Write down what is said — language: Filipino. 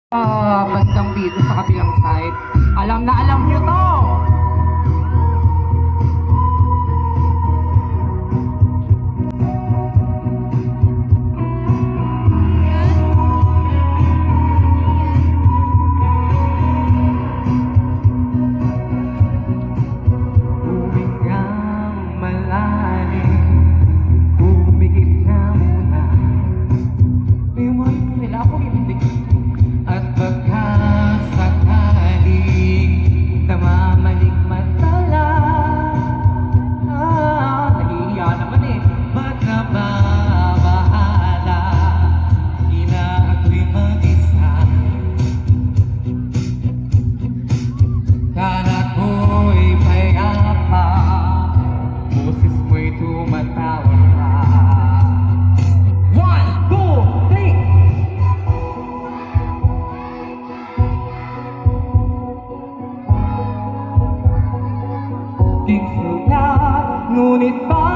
Bandang dito sa kabilang side. Alam na alam nyo to! Humingang malalim, humigit na muna. May umayos nila ako hindi. At baka sakaling namamaligmatala, nahihiya naman eh. Ba't nababahala? Ina ako'y mag-isa. Kala ko'y payapa, boses mo'y tumatawag na. 1, 2, 3! Di sulat, ngunit ba